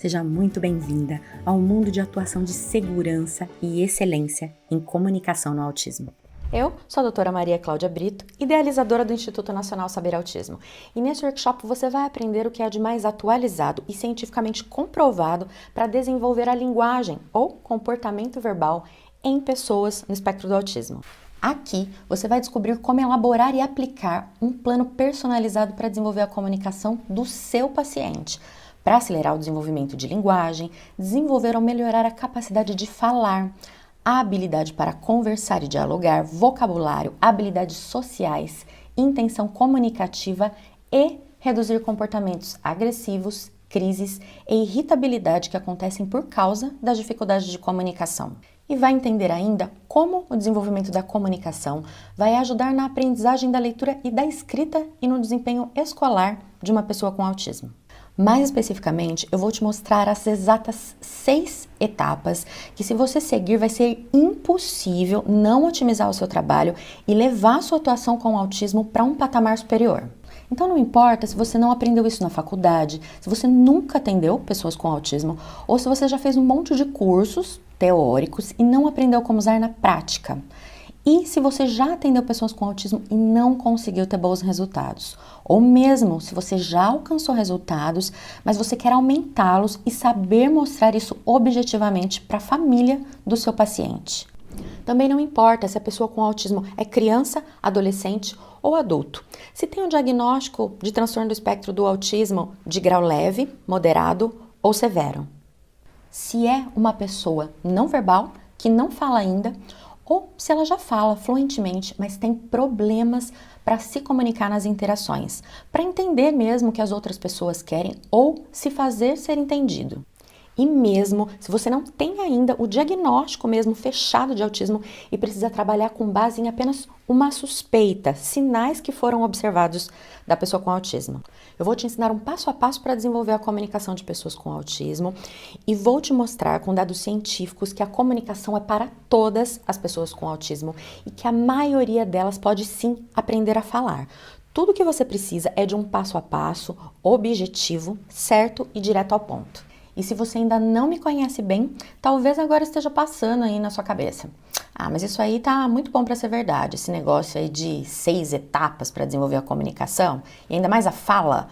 Seja muito bem-vinda ao mundo de atuação de segurança e excelência em comunicação no autismo. Eu sou a doutora Maria Cláudia Brito, idealizadora do Instituto Nacional Saber Autismo. E nesse workshop você vai aprender o que há de mais atualizado e cientificamente comprovado para desenvolver a linguagem ou comportamento verbal em pessoas no espectro do autismo. Aqui você vai descobrir como elaborar e aplicar um plano personalizado para desenvolver a comunicação do seu paciente, para acelerar o desenvolvimento de linguagem, desenvolver ou melhorar a capacidade de falar, a habilidade para conversar e dialogar, vocabulário, habilidades sociais, intenção comunicativa e reduzir comportamentos agressivos, crises e irritabilidade que acontecem por causa das dificuldades de comunicação. E vai entender ainda como o desenvolvimento da comunicação vai ajudar na aprendizagem da leitura e da escrita e no desempenho escolar de uma pessoa com autismo. Mais especificamente, eu vou te mostrar as exatas 6 etapas que, se você seguir, vai ser impossível não otimizar o seu trabalho e levar a sua atuação com o autismo para um patamar superior. Então não importa se você não aprendeu isso na faculdade, se você nunca atendeu pessoas com autismo ou se você já fez um monte de cursos teóricos e não aprendeu como usar na prática. E se você já atendeu pessoas com autismo e não conseguiu ter bons resultados, ou mesmo se você já alcançou resultados, mas você quer aumentá-los e saber mostrar isso objetivamente para a família do seu paciente. Também não importa se a pessoa com autismo é criança, adolescente ou adulto. Se tem um diagnóstico de transtorno do espectro do autismo de grau leve, moderado ou severo. Se é uma pessoa não verbal, que não fala ainda, ou se ela já fala fluentemente, mas tem problemas para se comunicar nas interações, para entender mesmo o que as outras pessoas querem ou se fazer ser entendido. E mesmo se você não tem ainda o diagnóstico mesmo fechado de autismo e precisa trabalhar com base em apenas uma suspeita, sinais que foram observados da pessoa com autismo. Eu vou te ensinar um passo a passo para desenvolver a comunicação de pessoas com autismo e vou te mostrar com dados científicos que a comunicação é para todas as pessoas com autismo e que a maioria delas pode sim aprender a falar. Tudo que você precisa é de um passo a passo, objetivo, certo e direto ao ponto. E se você ainda não me conhece bem, talvez agora esteja passando aí na sua cabeça. Ah, mas isso aí tá muito bom para ser verdade. Esse negócio aí de 6 etapas para desenvolver a comunicação e ainda mais a fala.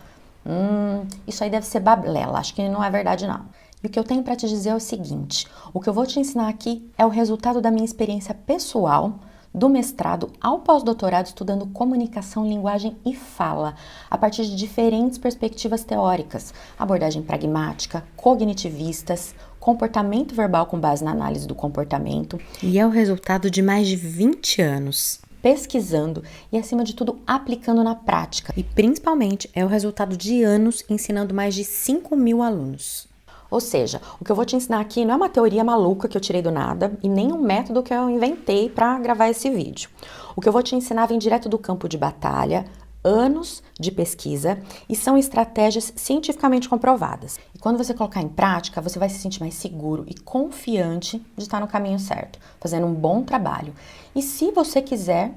Isso aí deve ser balela. Acho que não é verdade não. E o que eu tenho para te dizer é o seguinte: o que eu vou te ensinar aqui é o resultado da minha experiência pessoal do mestrado ao pós-doutorado estudando comunicação, linguagem e fala, a partir de diferentes perspectivas teóricas, abordagem pragmática, cognitivistas, comportamento verbal com base na análise do comportamento. E é o resultado de mais de 20 anos Pesquisando e, acima de tudo, aplicando na prática. e, principalmente, é o resultado de anos ensinando mais de 5.000 alunos. Ou seja, o que eu vou te ensinar aqui não é uma teoria maluca que eu tirei do nada e nem um método que eu inventei para gravar esse vídeo. O que eu vou te ensinar vem direto do campo de batalha, anos de pesquisa e são estratégias cientificamente comprovadas. E quando você colocar em prática, você vai se sentir mais seguro e confiante de estar no caminho certo, fazendo um bom trabalho. E se você quiser,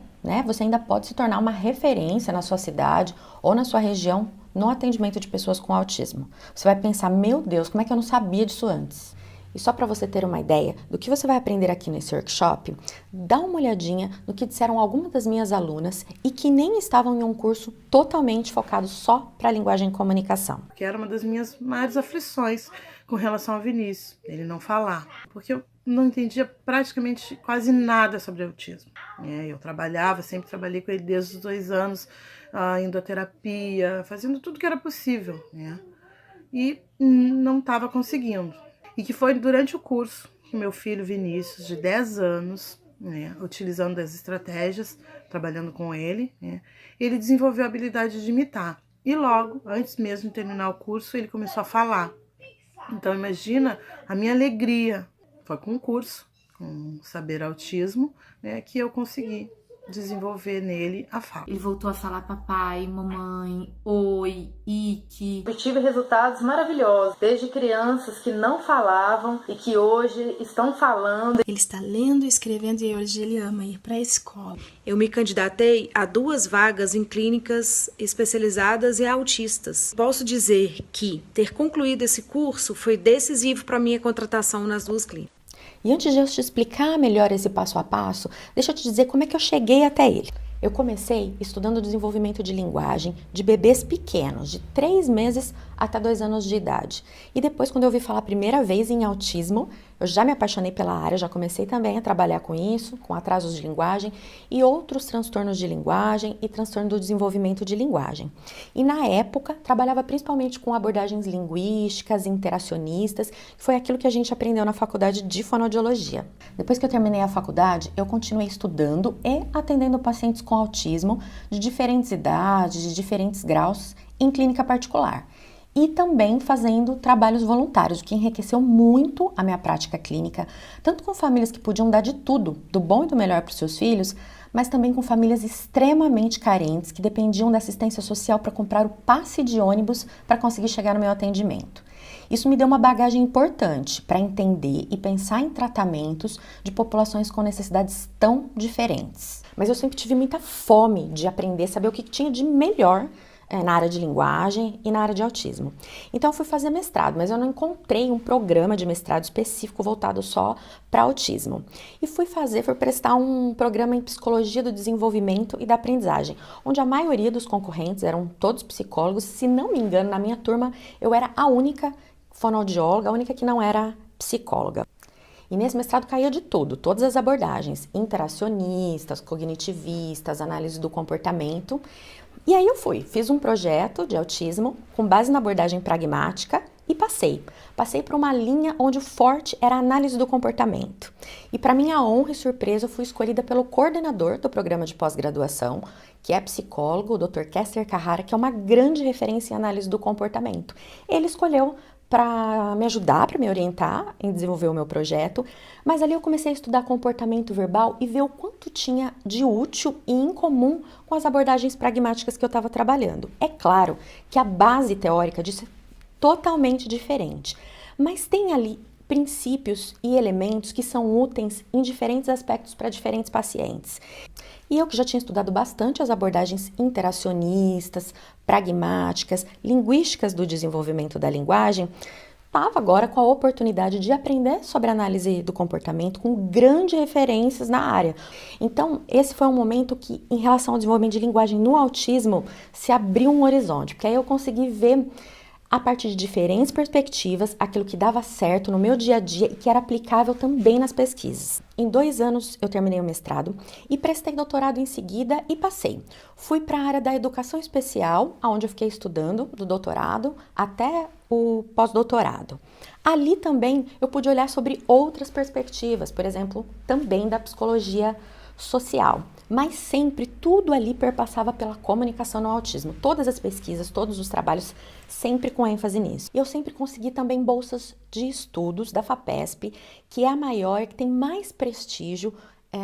você ainda pode se tornar uma referência na sua cidade ou na sua região no atendimento de pessoas com autismo. Você vai pensar, meu Deus, como é que eu não sabia disso antes? E só para você ter uma ideia do que você vai aprender aqui nesse workshop, dá uma olhadinha no que disseram algumas das minhas alunas e que nem estavam em um curso totalmente focado só para linguagem e comunicação. Que era uma das minhas maiores aflições com relação ao Vinícius, ele não falar, porque eu não entendia praticamente quase nada sobre autismo. Eu trabalhava, sempre trabalhei com ele desde os 2 anos, indo à terapia, fazendo tudo que era possível, e não estava conseguindo. E que foi durante o curso que meu filho Vinícius, de 10 anos, utilizando as estratégias, trabalhando com ele, ele desenvolveu a habilidade de imitar. E logo, antes mesmo de terminar o curso, ele começou a falar. Então imagina a minha alegria. Foi com o curso, com Saber Autismo, que eu consegui desenvolver nele a fala. Ele voltou a falar papai, mamãe, oi, Ike. Eu tive resultados maravilhosos, desde crianças que não falavam e que hoje estão falando. Ele está lendo e escrevendo e hoje ele ama ir para a escola. Eu me candidatei a 2 vagas em clínicas especializadas em autistas. Posso dizer que ter concluído esse curso foi decisivo para a minha contratação nas 2 clínicas. E antes de eu te explicar melhor esse passo a passo, deixa eu te dizer como é que eu cheguei até ele. Eu comecei estudando desenvolvimento de linguagem de bebês pequenos, de 3 meses até 2 anos de idade. E depois, quando eu ouvi falar a primeira vez em autismo, eu já me apaixonei pela área, já comecei também a trabalhar com isso, com atrasos de linguagem e outros transtornos de linguagem e transtorno do desenvolvimento de linguagem. E na época, trabalhava principalmente com abordagens linguísticas, interacionistas, que foi aquilo que a gente aprendeu na faculdade de fonoaudiologia. Depois que eu terminei a faculdade, eu continuei estudando e atendendo pacientes com autismo de diferentes idades, de diferentes graus, em clínica particular. E também fazendo trabalhos voluntários, o que enriqueceu muito a minha prática clínica, tanto com famílias que podiam dar de tudo, do bom e do melhor para os seus filhos, mas também com famílias extremamente carentes que dependiam da assistência social para comprar o passe de ônibus para conseguir chegar no meu atendimento. Isso me deu uma bagagem importante para entender e pensar em tratamentos de populações com necessidades tão diferentes. Mas eu sempre tive muita fome de aprender, saber o que tinha de melhor na área de linguagem e na área de autismo. Então eu fui fazer mestrado, mas eu não encontrei um programa de mestrado específico voltado só para autismo. E fui prestar um programa em psicologia do desenvolvimento e da aprendizagem, onde a maioria dos concorrentes eram todos psicólogos. Se não me engano, na minha turma eu era a única fonoaudióloga, a única que não era psicóloga. E nesse mestrado caía de tudo, todas as abordagens, interacionistas, cognitivistas, análise do comportamento. E aí eu fiz um projeto de autismo com base na abordagem pragmática e passei. Passei por uma linha onde o forte era a análise do comportamento. E para minha honra e surpresa, eu fui escolhida pelo coordenador do programa de pós-graduação, que é psicólogo, o Dr. Kester Carrara, que é uma grande referência em análise do comportamento. Ele escolheu para me ajudar, para me orientar em desenvolver o meu projeto, mas ali eu comecei a estudar comportamento verbal e ver o quanto tinha de útil e incomum com as abordagens pragmáticas que eu estava trabalhando. É claro que a base teórica disso é totalmente diferente, mas tem ali princípios e elementos que são úteis em diferentes aspectos para diferentes pacientes. E eu que já tinha estudado bastante as abordagens interacionistas, pragmáticas, linguísticas do desenvolvimento da linguagem, estava agora com a oportunidade de aprender sobre análise do comportamento com grandes referências na área. Então, esse foi um momento que, em relação ao desenvolvimento de linguagem no autismo, se abriu um horizonte, porque aí eu consegui ver a partir de diferentes perspectivas, aquilo que dava certo no meu dia a dia e que era aplicável também nas pesquisas. Em 2 anos eu terminei o mestrado e prestei doutorado em seguida e passei. Fui para a área da educação especial, onde eu fiquei estudando do doutorado até o pós-doutorado. Ali também eu pude olhar sobre outras perspectivas, por exemplo, também da psicologia social. Mas sempre tudo ali perpassava pela comunicação no autismo. Todas as pesquisas, todos os trabalhos, sempre com ênfase nisso. E eu sempre consegui também bolsas de estudos da FAPESP, que é a maior, que tem mais prestígio,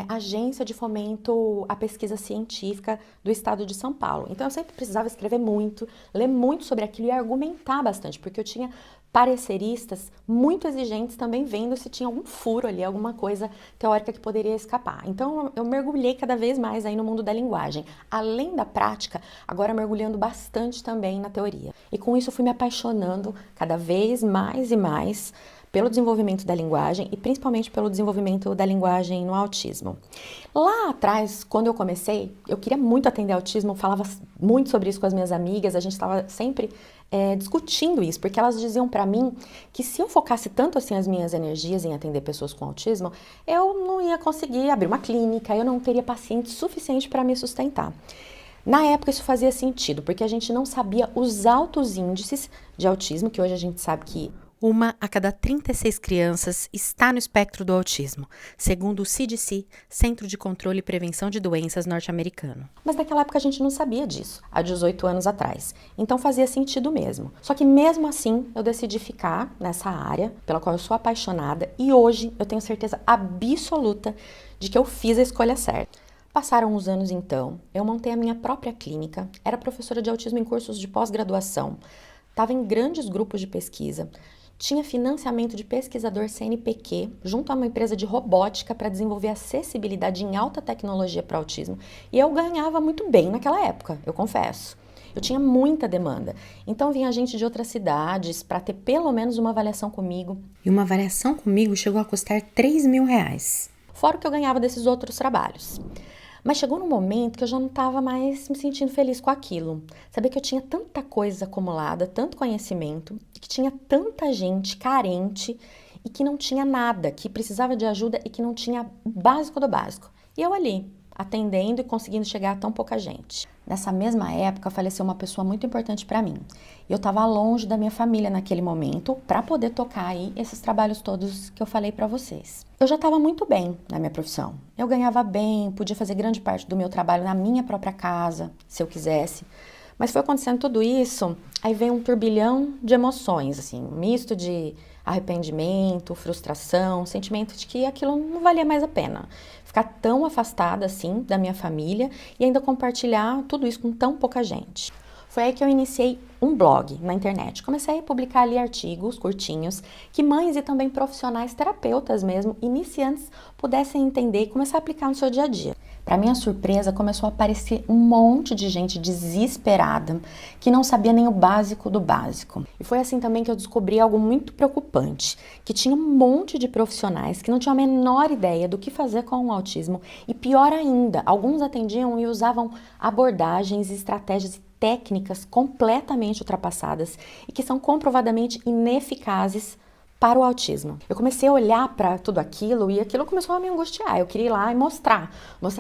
agência de fomento à pesquisa científica do estado de São Paulo. Então eu sempre precisava escrever muito, ler muito sobre aquilo e argumentar bastante, porque eu tinha pareceristas muito exigentes também vendo se tinha algum furo ali, alguma coisa teórica que poderia escapar. Então eu mergulhei cada vez mais aí no mundo da linguagem, além da prática, agora mergulhando bastante também na teoria. E com isso eu fui me apaixonando cada vez mais e mais pelo desenvolvimento da linguagem e principalmente pelo desenvolvimento da linguagem no autismo. Lá atrás, quando eu comecei, eu queria muito atender autismo, falava muito sobre isso com as minhas amigas, a gente estava sempre discutindo isso, porque elas diziam para mim que se eu focasse tanto assim as minhas energias em atender pessoas com autismo, eu não ia conseguir abrir uma clínica, eu não teria paciente suficiente para me sustentar. Na época isso fazia sentido, porque a gente não sabia os altos índices de autismo, que hoje a gente sabe que 1 a cada 36 crianças está no espectro do autismo, segundo o CDC, Centro de Controle e Prevenção de Doenças norte-americano. Mas naquela época a gente não sabia disso, há 18 anos atrás. Então fazia sentido mesmo. Só que mesmo assim eu decidi ficar nessa área, pela qual eu sou apaixonada, e hoje eu tenho certeza absoluta de que eu fiz a escolha certa. Passaram os anos então, eu montei a minha própria clínica, era professora de autismo em cursos de pós-graduação, estava em grandes grupos de pesquisa, tinha financiamento de pesquisador CNPq junto a uma empresa de robótica para desenvolver acessibilidade em alta tecnologia para autismo e eu ganhava muito bem naquela época, eu confesso. Eu tinha muita demanda, então vinha gente de outras cidades para ter pelo menos uma avaliação comigo. E uma avaliação comigo chegou a custar R$3.000. Fora o que eu ganhava desses outros trabalhos. Mas chegou num momento que eu já não estava mais me sentindo feliz com aquilo. Saber que eu tinha tanta coisa acumulada, tanto conhecimento, e que tinha tanta gente carente e que não tinha nada, que precisava de ajuda e que não tinha o básico do básico. E eu ali, atendendo e conseguindo chegar a tão pouca gente. Nessa mesma época, faleceu uma pessoa muito importante para mim. E eu estava longe da minha família naquele momento para poder tocar aí esses trabalhos todos que eu falei para vocês. Eu já estava muito bem na minha profissão. Eu ganhava bem, podia fazer grande parte do meu trabalho na minha própria casa, se eu quisesse. Mas foi acontecendo tudo isso, aí veio um turbilhão de emoções, assim, um misto de arrependimento, frustração, sentimento de que aquilo não valia mais a pena. Ficar tão afastada assim da minha família e ainda compartilhar tudo isso com tão pouca gente. Foi aí que eu iniciei um blog na internet. Comecei a publicar ali artigos curtinhos que mães e também profissionais, terapeutas mesmo, iniciantes, pudessem entender e começar a aplicar no seu dia a dia. Para minha surpresa, começou a aparecer um monte de gente desesperada que não sabia nem o básico do básico. E foi assim também que eu descobri algo muito preocupante, que tinha um monte de profissionais que não tinham a menor ideia do que fazer com o autismo e pior ainda, alguns atendiam e usavam abordagens, estratégias e técnicas completamente ultrapassadas e que são comprovadamente ineficazes para o autismo. Eu comecei a olhar para tudo aquilo e aquilo começou a me angustiar. Eu queria ir lá e mostrar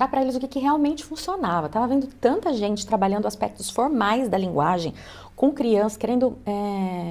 para eles o que realmente funcionava. Tava vendo tanta gente trabalhando aspectos formais da linguagem com crianças, querendo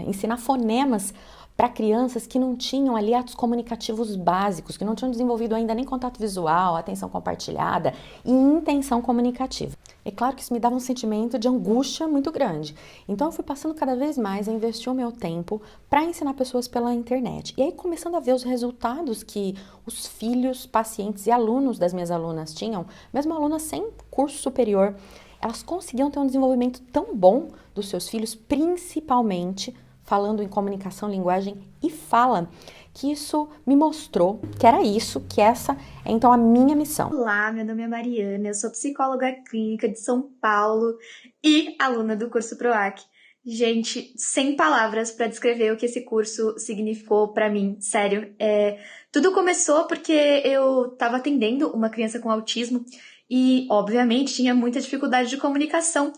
ensinar fonemas para crianças que não tinham ali atos comunicativos básicos, que não tinham desenvolvido ainda nem contato visual, atenção compartilhada e intenção comunicativa. É claro que isso me dava um sentimento de angústia muito grande. Então eu fui passando cada vez mais a investir o meu tempo para ensinar pessoas pela internet. E aí começando a ver os resultados que os filhos, pacientes e alunos das minhas alunas tinham, mesmo alunas sem curso superior, elas conseguiam ter um desenvolvimento tão bom dos seus filhos, principalmente falando em comunicação, linguagem e fala, que isso me mostrou que era isso, que essa é então a minha missão. Olá, meu nome é Mariana, eu sou psicóloga clínica de São Paulo e aluna do curso PROAC. Gente, sem palavras para descrever o que esse curso significou para mim, sério. Tudo começou porque eu estava atendendo uma criança com autismo e, obviamente, tinha muita dificuldade de comunicação.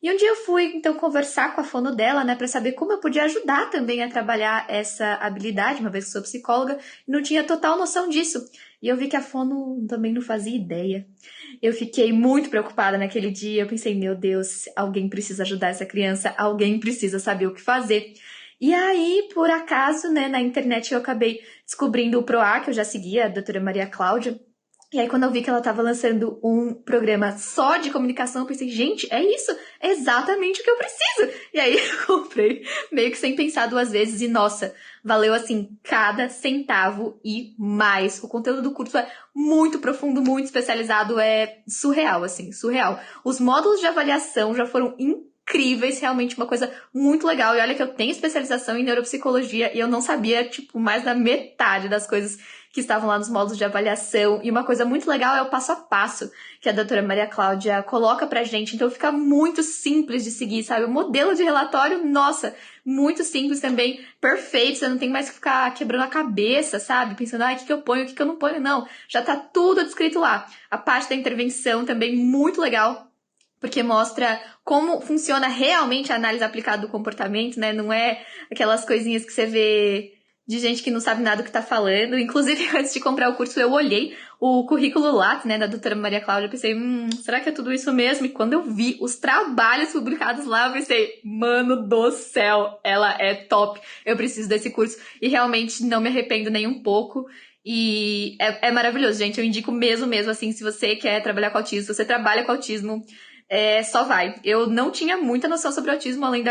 E um dia eu fui, então, conversar com a fono dela, né, para saber como eu podia ajudar também a trabalhar essa habilidade, uma vez que sou psicóloga, e não tinha total noção disso. E eu vi que a fono também não fazia ideia. Eu fiquei muito preocupada naquele dia, eu pensei, meu Deus, alguém precisa ajudar essa criança, alguém precisa saber o que fazer. E aí, por acaso, né, na internet eu acabei descobrindo o PROAC, eu já seguia a doutora Maria Cláudia. E aí, quando eu vi que ela estava lançando um programa só de comunicação, eu pensei, gente, é isso, é exatamente o que eu preciso. E aí, eu comprei, meio que sem pensar duas vezes, e nossa, valeu assim, cada centavo e mais. O conteúdo do curso é muito profundo, muito especializado, é surreal, assim, surreal. Os módulos de avaliação já foram incríveis, realmente uma coisa muito legal. E olha que eu tenho especialização em neuropsicologia e eu não sabia, tipo, mais da metade das coisas que estavam lá nos módulos de avaliação. E uma coisa muito legal é o passo a passo que a doutora Maria Cláudia coloca pra gente. Então fica muito simples de seguir, sabe? O modelo de relatório, nossa, muito simples também, perfeito. Você não tem mais que ficar quebrando a cabeça, sabe? Pensando, o que eu ponho, o que eu não ponho. Não, já tá tudo descrito lá. A parte da intervenção também muito legal, porque mostra como funciona realmente a análise aplicada do comportamento, né? Não é aquelas coisinhas que você vê de gente que não sabe nada do que tá falando. Inclusive, antes de comprar o curso, eu olhei o currículo Lattes, né, da doutora Maria Cláudia. Eu pensei, será que é tudo isso mesmo? E quando eu vi os trabalhos publicados lá, eu pensei, mano do céu, ela é top. Eu preciso desse curso. E realmente não me arrependo nem um pouco. E é maravilhoso, gente. Eu indico mesmo, assim, se você quer trabalhar com autismo, se você trabalha com autismo, só vai. Eu não tinha muita noção sobre autismo, além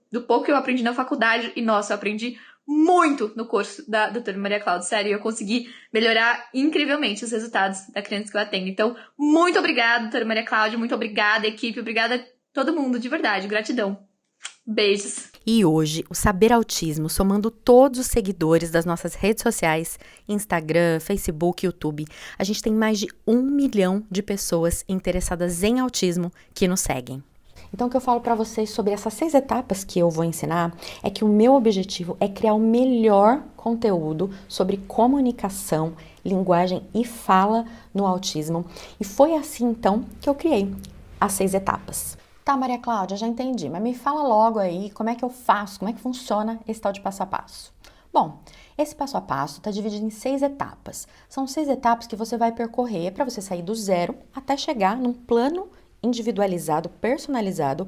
do pouco que eu aprendi na faculdade. E, nossa, eu aprendi muito no curso da doutora Maria Cláudia. Sério, eu consegui melhorar incrivelmente os resultados da criança que eu atendo. Então, muito obrigada, doutora Maria Cláudia, muito obrigada, equipe, obrigada a todo mundo, de verdade, gratidão. Beijos. E hoje, o Saber Autismo, somando todos os seguidores das nossas redes sociais, Instagram, Facebook, YouTube, a gente tem mais de 1 milhão de pessoas interessadas em autismo que nos seguem. Então, o que eu falo para vocês sobre essas 6 etapas que eu vou ensinar é que o meu objetivo é criar o melhor conteúdo sobre comunicação, linguagem e fala no autismo. E foi assim, então, que eu criei as 6 etapas. Tá, Maria Cláudia, já entendi, mas me fala logo aí como é que eu faço, como é que funciona esse tal de passo a passo. Bom, esse passo a passo está dividido em 6 etapas. São 6 etapas que você vai percorrer para você sair do zero até chegar num plano individualizado, personalizado,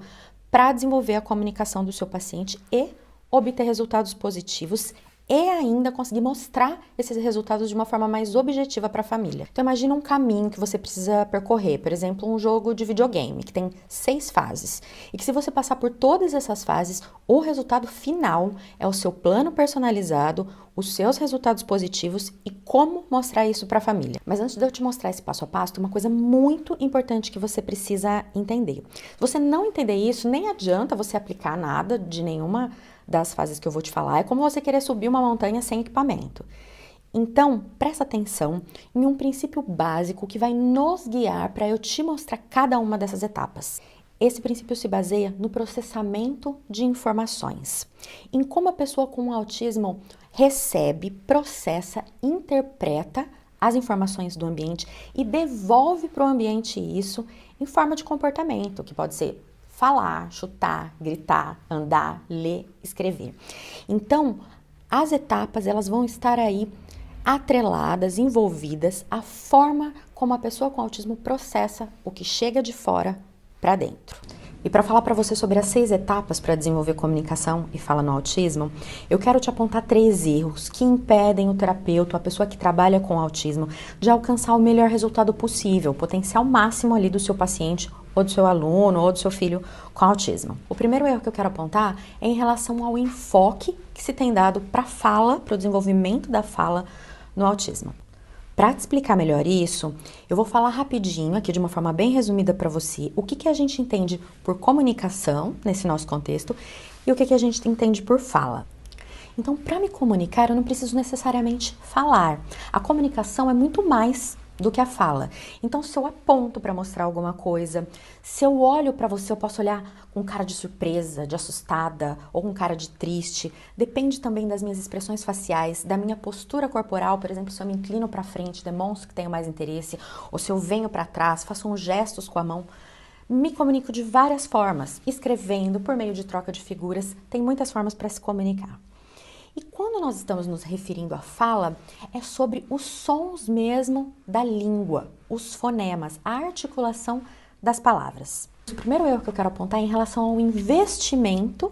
para desenvolver a comunicação do seu paciente e obter resultados positivos e ainda conseguir mostrar esses resultados de uma forma mais objetiva para a família. Então imagina um caminho que você precisa percorrer, por exemplo, um jogo de videogame que tem 6 fases e que se você passar por todas essas fases, o resultado final é o seu plano personalizado, os seus resultados positivos e como mostrar isso para a família. Mas antes de eu te mostrar esse passo a passo, tem uma coisa muito importante que você precisa entender. Se você não entender isso, nem adianta você aplicar nada de nenhuma das fases que eu vou te falar. É como você querer subir uma montanha sem equipamento. Então, presta atenção em um princípio básico que vai nos guiar para eu te mostrar cada uma dessas etapas. Esse princípio se baseia no processamento de informações, em como a pessoa com autismo recebe, processa, interpreta as informações do ambiente e devolve para o ambiente isso em forma de comportamento, que pode ser falar, chutar, gritar, andar, ler, escrever. Então, as etapas elas vão estar aí atreladas, envolvidas à forma como a pessoa com autismo processa o que chega de fora para dentro. E para falar para você sobre as 6 etapas para desenvolver comunicação e fala no autismo, eu quero te apontar 3 erros que impedem o terapeuta, a pessoa que trabalha com autismo, de alcançar o melhor resultado possível, o potencial máximo ali do seu paciente, ou do seu aluno, ou do seu filho com autismo. O primeiro erro que eu quero apontar é em relação ao enfoque que se tem dado para a fala, para o desenvolvimento da fala no autismo. Para te explicar melhor isso, eu vou falar rapidinho, aqui de uma forma bem resumida para você, o que a gente entende por comunicação, nesse nosso contexto, e o que a gente entende por fala. Então, para me comunicar, eu não preciso necessariamente falar. A comunicação é muito mais do que a fala. Então, se eu aponto para mostrar alguma coisa, se eu olho para você, eu posso olhar com cara de surpresa, de assustada ou com cara de triste. Depende também das minhas expressões faciais, da minha postura corporal. Por exemplo, se eu me inclino para frente, demonstro que tenho mais interesse, ou se eu venho para trás, faço uns gestos com a mão. Me comunico de várias formas, escrevendo, por meio de troca de figuras. Tem muitas formas para se comunicar. E quando nós estamos nos referindo à fala, é sobre os sons mesmo da língua, os fonemas, a articulação das palavras. O primeiro erro que eu quero apontar é em relação ao investimento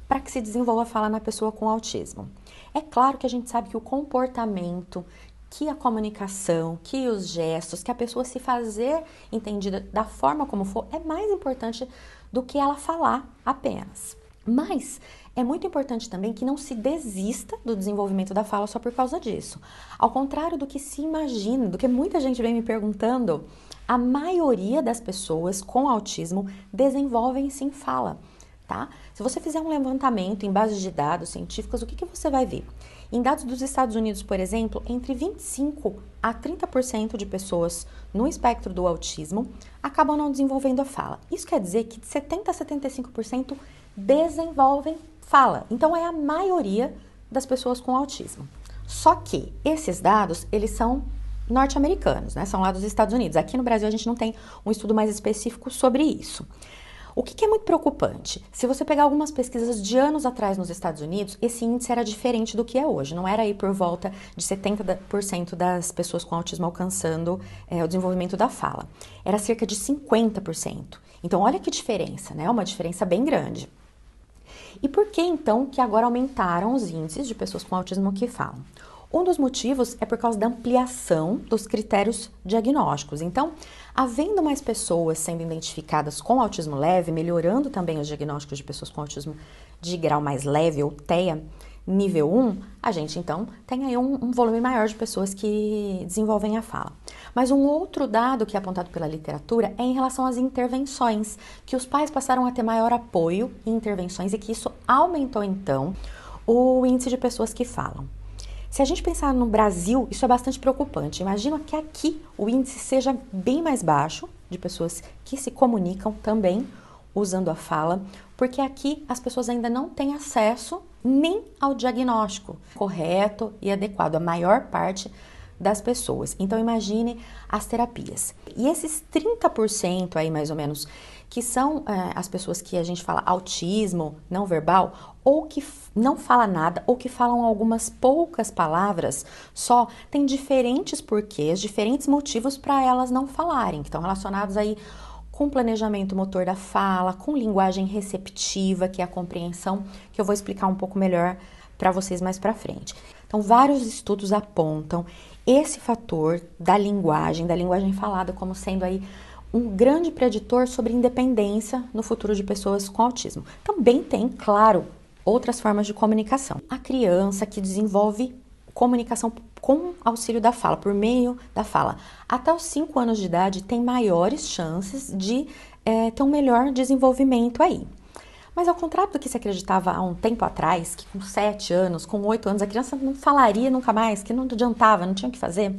para que se desenvolva a fala na pessoa com autismo. É claro que a gente sabe que o comportamento, que a comunicação, que os gestos, que a pessoa se fazer entendida da forma como for, é mais importante do que ela falar apenas. Mas é muito importante também que não se desista do desenvolvimento da fala só por causa disso. Ao contrário do que se imagina, do que muita gente vem me perguntando, a maioria das pessoas com autismo desenvolvem sim fala, tá? Se você fizer um levantamento em bases de dados científicas, o que você vai ver? Em dados dos Estados Unidos, por exemplo, entre 25% a 30% de pessoas no espectro do autismo acabam não desenvolvendo a fala. Isso quer dizer que de 70% a 75% desenvolvem fala. Então, é a maioria das pessoas com autismo. Só que esses dados, eles são norte-americanos, né? São lá dos Estados Unidos. Aqui no Brasil, a gente não tem um estudo mais específico sobre isso. O que é muito preocupante? Se você pegar algumas pesquisas de anos atrás nos Estados Unidos, esse índice era diferente do que é hoje. Não era aí por volta de 70% das pessoas com autismo alcançando o desenvolvimento da fala. Era cerca de 50%. Então, olha que diferença, né? Uma diferença bem grande. E por que, então, que agora aumentaram os índices de pessoas com autismo que falam? Um dos motivos é por causa da ampliação dos critérios diagnósticos. Então, havendo mais pessoas sendo identificadas com autismo leve, melhorando também os diagnósticos de pessoas com autismo de grau mais leve, ou TEA, nível 1, a gente então tem aí um volume maior de pessoas que desenvolvem a fala. Mas um outro dado que é apontado pela literatura é em relação às intervenções, que os pais passaram a ter maior apoio em intervenções e que isso aumentou então o índice de pessoas que falam. Se a gente pensar no Brasil, isso é bastante preocupante. Imagina que aqui o índice seja bem mais baixo de pessoas que se comunicam também usando a fala, porque aqui as pessoas ainda não têm acesso nem ao diagnóstico correto e adequado, a maior parte das pessoas. Então imagine as terapias. E esses 30% aí mais ou menos, que são as pessoas que a gente fala autismo não verbal, ou que não fala nada, ou que falam algumas poucas palavras só, tem diferentes porquês, diferentes motivos para elas não falarem, que estão relacionados aí com planejamento motor da fala, com linguagem receptiva, que é a compreensão, que eu vou explicar um pouco melhor para vocês mais para frente. Então, vários estudos apontam esse fator da linguagem falada como sendo aí um grande preditor sobre independência no futuro de pessoas com autismo. Também tem, claro, outras formas de comunicação. A criança que desenvolve comunicação com auxílio da fala, por meio da fala, até os 5 anos de idade tem maiores chances de ter um melhor desenvolvimento aí. Mas ao contrário do que se acreditava há um tempo atrás, que com 7 anos, com 8 anos, a criança não falaria nunca mais, que não adiantava, não tinha o que fazer,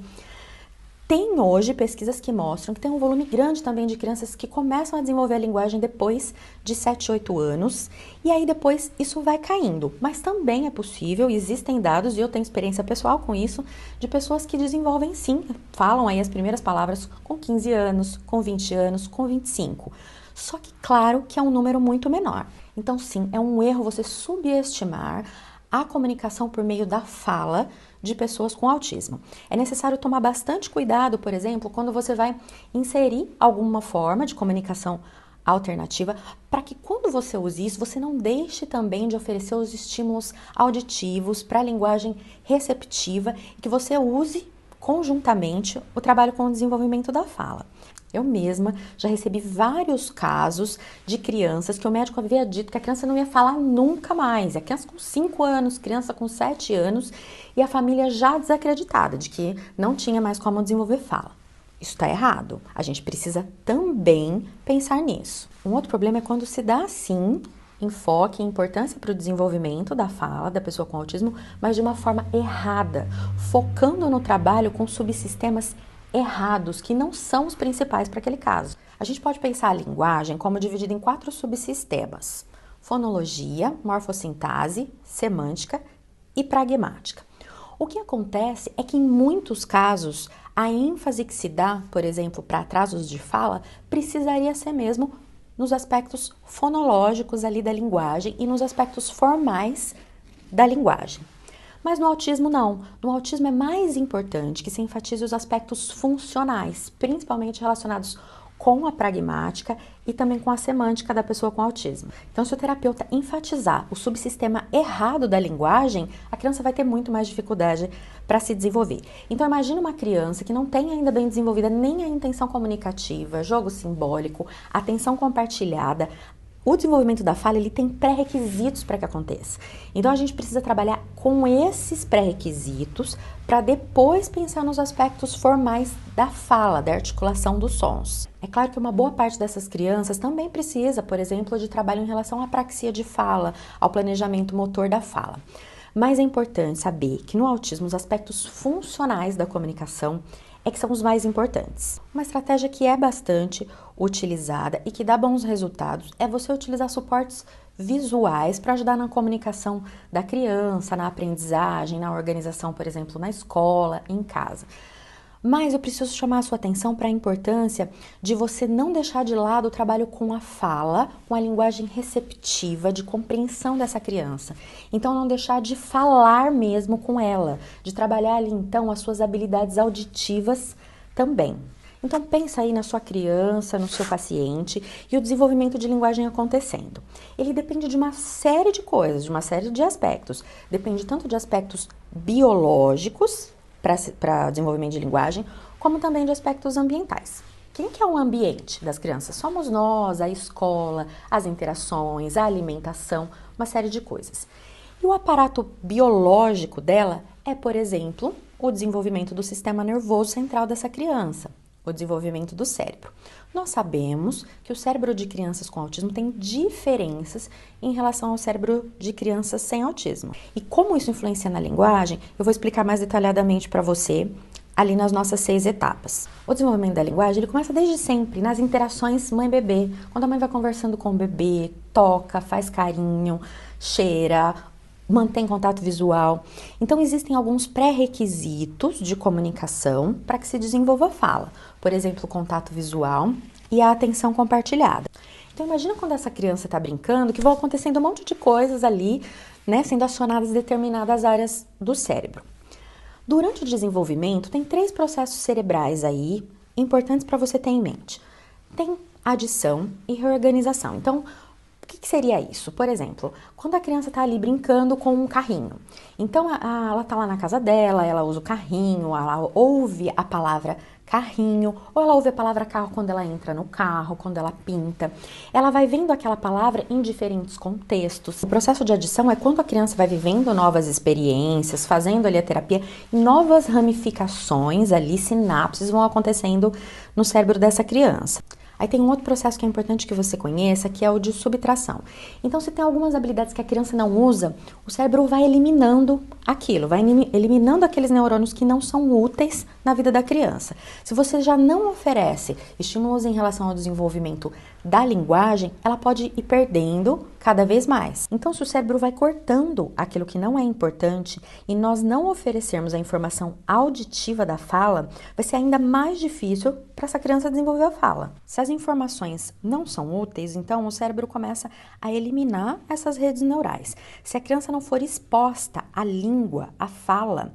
tem hoje pesquisas que mostram que tem um volume grande também de crianças que começam a desenvolver a linguagem depois de 7, 8 anos, e aí depois isso vai caindo. Mas também é possível, existem dados, e eu tenho experiência pessoal com isso, de pessoas que desenvolvem sim, falam aí as primeiras palavras com 15 anos, com 20 anos, com 25. Só que claro que é um número muito menor. Então sim, é um erro você subestimar a comunicação por meio da fala de pessoas com autismo. É necessário tomar bastante cuidado, por exemplo, quando você vai inserir alguma forma de comunicação alternativa, para que quando você use isso, você não deixe também de oferecer os estímulos auditivos para a linguagem receptiva e que você use conjuntamente o trabalho com o desenvolvimento da fala. Eu mesma já recebi vários casos de crianças que o médico havia dito que a criança não ia falar nunca mais. A criança com 5 anos, criança com 7 anos e a família já desacreditada de que não tinha mais como desenvolver fala. Isso está errado. A gente precisa também pensar nisso. Um outro problema é quando se dá, sim, enfoque e importância para o desenvolvimento da fala da pessoa com autismo, mas de uma forma errada, focando no trabalho com subsistemas errados, que não são os principais para aquele caso. A gente pode pensar a linguagem como dividida em 4 subsistemas: fonologia, morfossintase, semântica e pragmática. O que acontece é que em muitos casos a ênfase que se dá, por exemplo, para atrasos de fala, precisaria ser mesmo nos aspectos fonológicos ali da linguagem e nos aspectos formais da linguagem. Mas no autismo não. No autismo é mais importante que se enfatize os aspectos funcionais, principalmente relacionados com a pragmática e também com a semântica da pessoa com autismo. Então, se o terapeuta enfatizar o subsistema errado da linguagem, a criança vai ter muito mais dificuldade para se desenvolver. Então, imagine uma criança que não tem ainda bem desenvolvida nem a intenção comunicativa, jogo simbólico, atenção compartilhada. O desenvolvimento da fala, ele tem pré-requisitos para que aconteça. Então, a gente precisa trabalhar com esses pré-requisitos para depois pensar nos aspectos formais da fala, da articulação dos sons. É claro que uma boa parte dessas crianças também precisa, por exemplo, de trabalho em relação à apraxia de fala, ao planejamento motor da fala. Mas é importante saber que no autismo os aspectos funcionais da comunicação é que são os mais importantes. Uma estratégia que é bastante utilizada e que dá bons resultados é você utilizar suportes visuais para ajudar na comunicação da criança, na aprendizagem, na organização, por exemplo, na escola, em casa. Mas eu preciso chamar a sua atenção para a importância de você não deixar de lado o trabalho com a fala, com a linguagem receptiva, de compreensão dessa criança. Então, não deixar de falar mesmo com ela, de trabalhar ali, então, as suas habilidades auditivas também. Então, pensa aí na sua criança, no seu paciente e o desenvolvimento de linguagem acontecendo. Ele depende de uma série de coisas, de uma série de aspectos. Depende tanto de aspectos biológicos, para desenvolvimento de linguagem, como também de aspectos ambientais. Quem que é o ambiente das crianças? Somos nós, a escola, as interações, a alimentação, uma série de coisas. E o aparato biológico dela é, por exemplo, o desenvolvimento do sistema nervoso central dessa criança, o desenvolvimento do cérebro. Nós sabemos que o cérebro de crianças com autismo tem diferenças em relação ao cérebro de crianças sem autismo. E como isso influencia na linguagem, eu vou explicar mais detalhadamente para você ali nas nossas 6 etapas. O desenvolvimento da linguagem, ele começa desde sempre, nas interações mãe-bebê. Quando a mãe vai conversando com o bebê, toca, faz carinho, cheira, mantém contato visual. Então, existem alguns pré-requisitos de comunicação para que se desenvolva a fala. Por exemplo, o contato visual e a atenção compartilhada. Então, imagina quando essa criança está brincando, que vão acontecendo um monte de coisas ali, né, sendo acionadas determinadas áreas do cérebro. Durante o desenvolvimento, tem 3 processos cerebrais aí, importantes para você ter em mente. Tem adição e reorganização. Então, o que seria isso? Por exemplo, quando a criança está ali brincando com um carrinho. Então, ela está lá na casa dela, ela usa o carrinho, ela ouve a palavra carrinho, ou ela ouve a palavra carro quando ela entra no carro, quando ela pinta. Ela vai vendo aquela palavra em diferentes contextos. O processo de adição é quando a criança vai vivendo novas experiências, fazendo ali a terapia, e novas ramificações ali, sinapses vão acontecendo no cérebro dessa criança. Aí tem um outro processo que é importante que você conheça, que é o de subtração. Então, se tem algumas habilidades que a criança não usa, o cérebro vai eliminando aquilo, vai eliminando aqueles neurônios que não são úteis na vida da criança. Se você já não oferece estímulos em relação ao desenvolvimento da linguagem, ela pode ir perdendo cada vez mais. Então, se o cérebro vai cortando aquilo que não é importante e nós não oferecermos a informação auditiva da fala, vai ser ainda mais difícil para essa criança desenvolver a fala. Se as informações não são úteis, então o cérebro começa a eliminar essas redes neurais. Se a criança não for exposta à língua, à fala,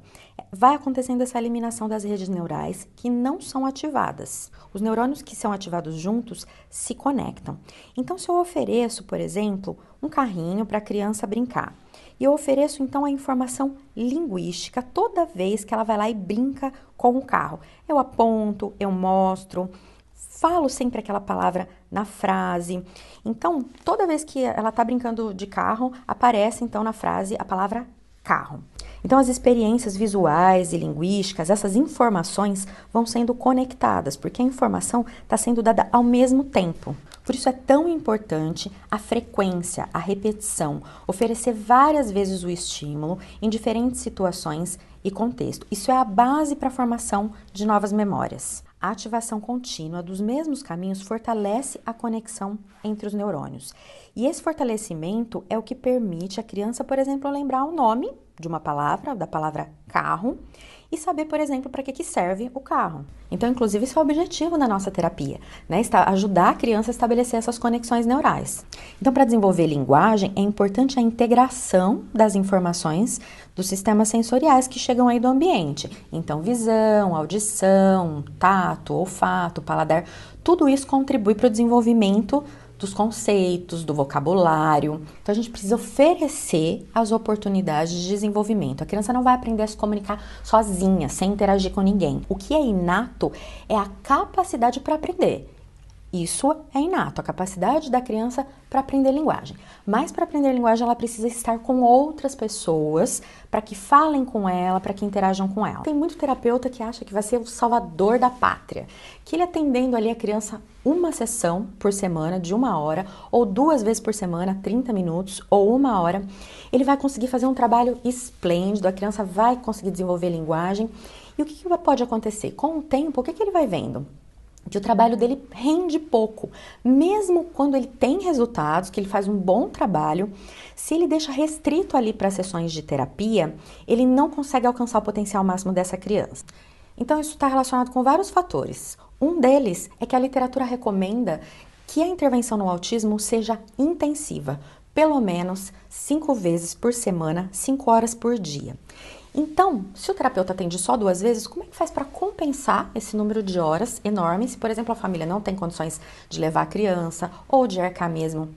vai acontecendo essa eliminação das redes neurais que não são ativadas. Os neurônios que são ativados juntos se conectam. Então, se eu ofereço, por exemplo, um carrinho para a criança brincar, e eu ofereço então a informação linguística toda vez que ela vai lá e brinca com o carro. Eu aponto, eu mostro, falo sempre aquela palavra na frase. Então, toda vez que ela está brincando de carro, aparece então na frase a palavra carro. Então, as experiências visuais e linguísticas, essas informações vão sendo conectadas, porque a informação está sendo dada ao mesmo tempo. Por isso é tão importante a frequência, a repetição, oferecer várias vezes o estímulo em diferentes situações e contexto. Isso é a base para a formação de novas memórias. A ativação contínua dos mesmos caminhos fortalece a conexão entre os neurônios. E esse fortalecimento é o que permite a criança, por exemplo, lembrar o nome de uma palavra, da palavra carro, e saber, por exemplo, para que serve o carro. Então, inclusive, esse é o objetivo da nossa terapia, né? Ajudar a criança a estabelecer essas conexões neurais. Então, para desenvolver linguagem, é importante a integração das informações dos sistemas sensoriais que chegam aí do ambiente. Então, visão, audição, tato, olfato, paladar, tudo isso contribui para o desenvolvimento dos conceitos, do vocabulário. Então, a gente precisa oferecer as oportunidades de desenvolvimento. A criança não vai aprender a se comunicar sozinha, sem interagir com ninguém. O que é inato é a capacidade para aprender. Isso é inato, a capacidade da criança para aprender linguagem. Mas para aprender linguagem, ela precisa estar com outras pessoas para que falem com ela, para que interajam com ela. Tem muito terapeuta que acha que vai ser o salvador da pátria, que ele atendendo ali a criança uma sessão por semana, de 1 hora, ou 2 vezes por semana, 30 minutos, ou 1 hora, ele vai conseguir fazer um trabalho esplêndido, a criança vai conseguir desenvolver linguagem. E o que pode acontecer? Com o tempo, o que ele vai vendo? Que o trabalho dele rende pouco, mesmo quando ele tem resultados, que ele faz um bom trabalho, se ele deixa restrito ali para sessões de terapia, ele não consegue alcançar o potencial máximo dessa criança. Então, isso está relacionado com vários fatores. Um deles é que a literatura recomenda que a intervenção no autismo seja intensiva, pelo menos 5 vezes por semana, 5 horas por dia. Então, se o terapeuta atende só 2 vezes, como é que faz para compensar esse número de horas enorme? Se, por exemplo, a família não tem condições de levar a criança ou de arcar mesmo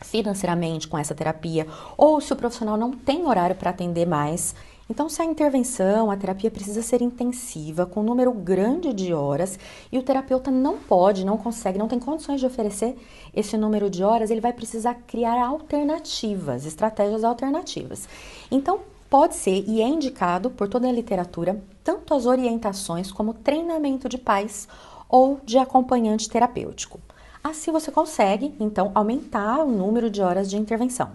financeiramente com essa terapia, ou se o profissional não tem horário para atender mais, Então, se a intervenção, a terapia precisa ser intensiva, com um número grande de horas, e o terapeuta não pode, não consegue, não tem condições de oferecer esse número de horas, ele vai precisar criar alternativas, estratégias alternativas. Então, pode ser e é indicado por toda a literatura, tanto as orientações como treinamento de pais ou de acompanhante terapêutico. Assim você consegue, então, aumentar o número de horas de intervenção.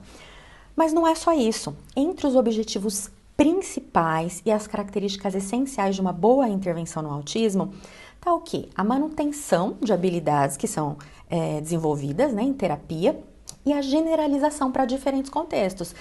Mas não é só isso. Entre os objetivos principais e as características essenciais de uma boa intervenção no autismo, está o quê? A manutenção de habilidades que são desenvolvidas, né, em terapia e a generalização para diferentes contextos.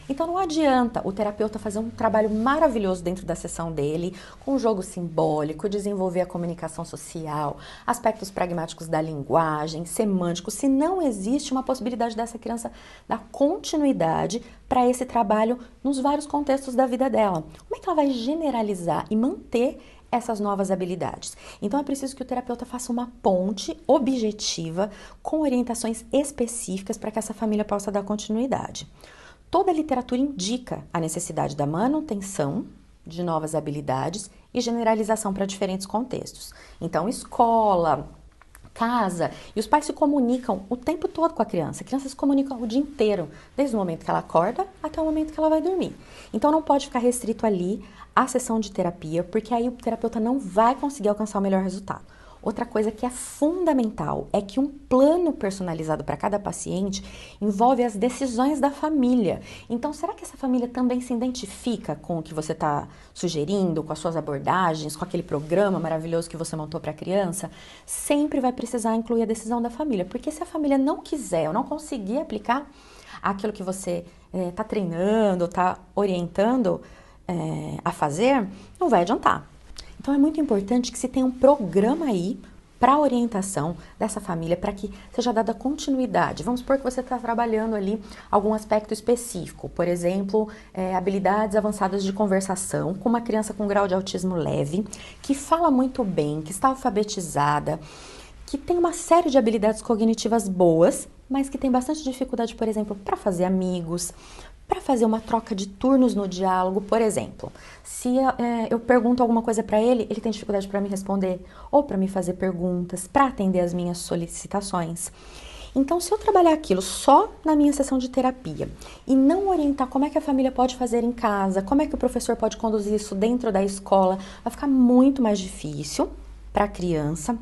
Então não adianta o terapeuta fazer um trabalho maravilhoso dentro da sessão dele, com jogo simbólico, desenvolver a comunicação social, aspectos pragmáticos da linguagem, semânticos, se não existe uma possibilidade dessa criança dar continuidade para esse trabalho nos vários contextos da vida dela. Como é que ela vai generalizar e manter essas novas habilidades? Então é preciso que o terapeuta faça uma ponte objetiva com orientações específicas para que essa família possa dar continuidade. Toda a literatura indica a necessidade da manutenção de novas habilidades e generalização para diferentes contextos. Então, escola, casa, e os pais se comunicam o tempo todo com a criança se comunica o dia inteiro, desde o momento que ela acorda até o momento que ela vai dormir. Então, não pode ficar restrito ali à sessão de terapia, porque aí o terapeuta não vai conseguir alcançar o melhor resultado. Outra coisa que é fundamental é que um plano personalizado para cada paciente envolve as decisões da família. Então, será que essa família também se identifica com o que você está sugerindo, com as suas abordagens, com aquele programa maravilhoso que você montou para a criança? Sempre vai precisar incluir a decisão da família, porque se a família não quiser ou não conseguir aplicar aquilo que você está treinando, está orientando a fazer, não vai adiantar. Então é muito importante que se tenha um programa aí para a orientação dessa família, para que seja dada continuidade. Vamos supor que você está trabalhando ali algum aspecto específico, por exemplo, habilidades avançadas de conversação com uma criança com grau de autismo leve, que fala muito bem, que está alfabetizada, que tem uma série de habilidades cognitivas boas, mas que tem bastante dificuldade, por exemplo, para fazer amigos, para fazer uma troca de turnos no diálogo. Por exemplo, se eu pergunto alguma coisa para ele, ele tem dificuldade para me responder ou para me fazer perguntas, para atender as minhas solicitações. Então, se eu trabalhar aquilo só na minha sessão de terapia e não orientar como é que a família pode fazer em casa, como é que o professor pode conduzir isso dentro da escola, vai ficar muito mais difícil para a criança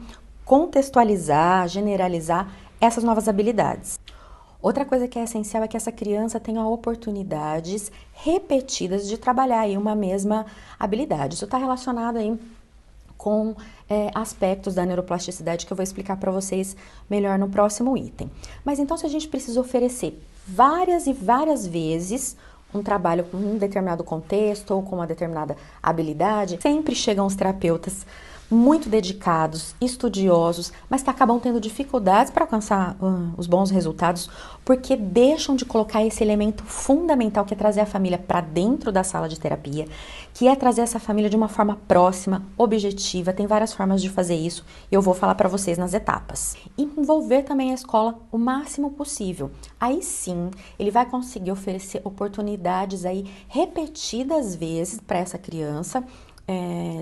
contextualizar, generalizar essas novas habilidades. Outra coisa que é essencial é que essa criança tenha oportunidades repetidas de trabalhar aí uma mesma habilidade. Isso está relacionado aí com aspectos da neuroplasticidade que eu vou explicar para vocês melhor no próximo item. Mas então, se a gente precisa oferecer várias e várias vezes um trabalho com um determinado contexto ou com uma determinada habilidade, sempre chegam os terapeutas muito dedicados, estudiosos, mas que acabam tendo dificuldades para alcançar os bons resultados, porque deixam de colocar esse elemento fundamental que é trazer a família para dentro da sala de terapia, que é trazer essa família de uma forma próxima, objetiva. Tem várias formas de fazer isso e eu vou falar para vocês nas etapas. E envolver também a escola o máximo possível. Aí sim, ele vai conseguir oferecer oportunidades aí repetidas vezes para essa criança,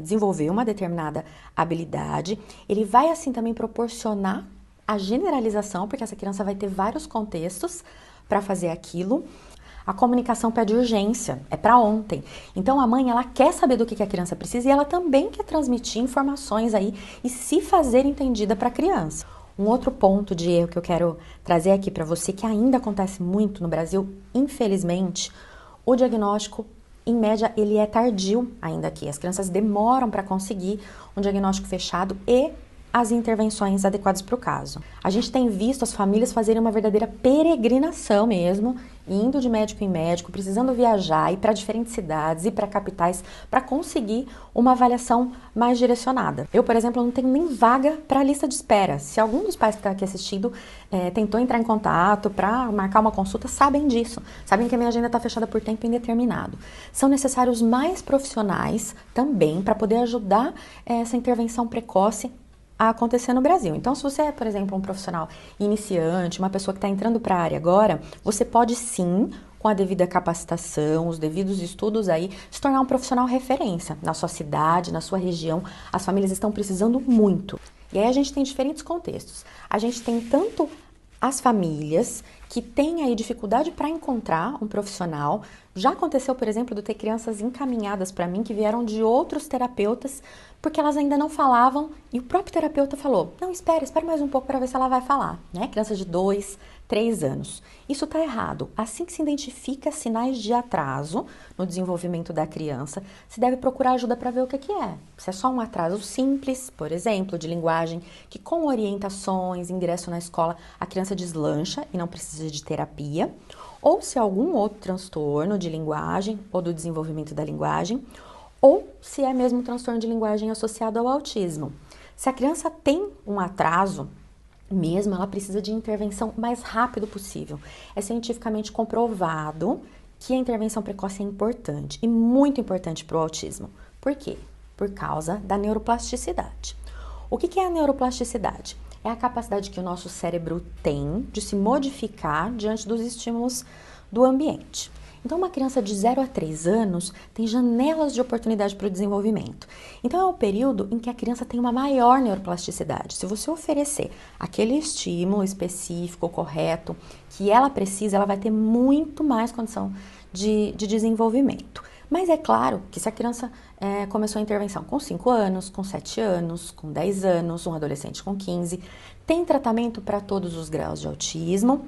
desenvolver uma determinada habilidade. Ele vai assim também proporcionar a generalização, porque essa criança vai ter vários contextos para fazer aquilo. A comunicação pede urgência, é para ontem. Então a mãe, ela quer saber do que a criança precisa e ela também quer transmitir informações aí e se fazer entendida para a criança. Um outro ponto de erro que eu quero trazer aqui para você, que ainda acontece muito no Brasil, infelizmente, o diagnóstico, em média, ele é tardio ainda aqui. As crianças demoram para conseguir um diagnóstico fechado e as intervenções adequadas para o caso. A gente tem visto as famílias fazerem uma verdadeira peregrinação mesmo, indo de médico em médico, precisando viajar, ir para diferentes cidades, ir para capitais, para conseguir uma avaliação mais direcionada. Eu, por exemplo, não tenho nem vaga para a lista de espera. Se algum dos pais que está aqui assistindo tentou entrar em contato para marcar uma consulta, sabem disso. Sabem que a minha agenda está fechada por tempo indeterminado. São necessários mais profissionais também para poder ajudar essa intervenção precoce a acontecer no Brasil. Então, se você é, por exemplo, um profissional iniciante, uma pessoa que está entrando para a área agora, você pode sim, com com a devida capacitação, os devidos estudos aí, se tornar um profissional referência na sua cidade, na sua região. As famílias estão precisando muito. E aí a gente tem diferentes contextos. A gente tem tanto as famílias que têm aí dificuldade para encontrar um profissional. Já aconteceu, por exemplo, de ter crianças encaminhadas para mim que vieram de outros terapeutas porque elas ainda não falavam e o próprio terapeuta falou, não, espere mais um pouco para ver se ela vai falar, né? Crianças de 2, 3 anos. Isso está errado. Assim que se identifica sinais de atraso no desenvolvimento da criança, se deve procurar ajuda para ver o que é. Se é só um atraso simples, por exemplo, de linguagem, que com orientações, ingresso na escola, a criança deslancha e não precisa de terapia, ou se é algum outro transtorno de linguagem ou do desenvolvimento da linguagem, ou se é mesmo um transtorno de linguagem associado ao autismo. Se a criança tem um atraso, mesmo ela precisa de intervenção o mais rápido possível. É cientificamente comprovado que a intervenção precoce é importante e muito importante para o autismo. Por quê? Por causa da neuroplasticidade. O que é a neuroplasticidade? É a capacidade que o nosso cérebro tem de se modificar diante dos estímulos do ambiente. Então, uma criança de 0 a 3 anos tem janelas de oportunidade para o desenvolvimento. Então, é o período em que a criança tem uma maior neuroplasticidade. Se você oferecer aquele estímulo específico, correto, que ela precisa, ela vai ter muito mais condição de desenvolvimento. Mas é claro que se a criança começou a intervenção com 5 anos, com 7 anos, com 10 anos, um adolescente com 15, tem tratamento para todos os graus de autismo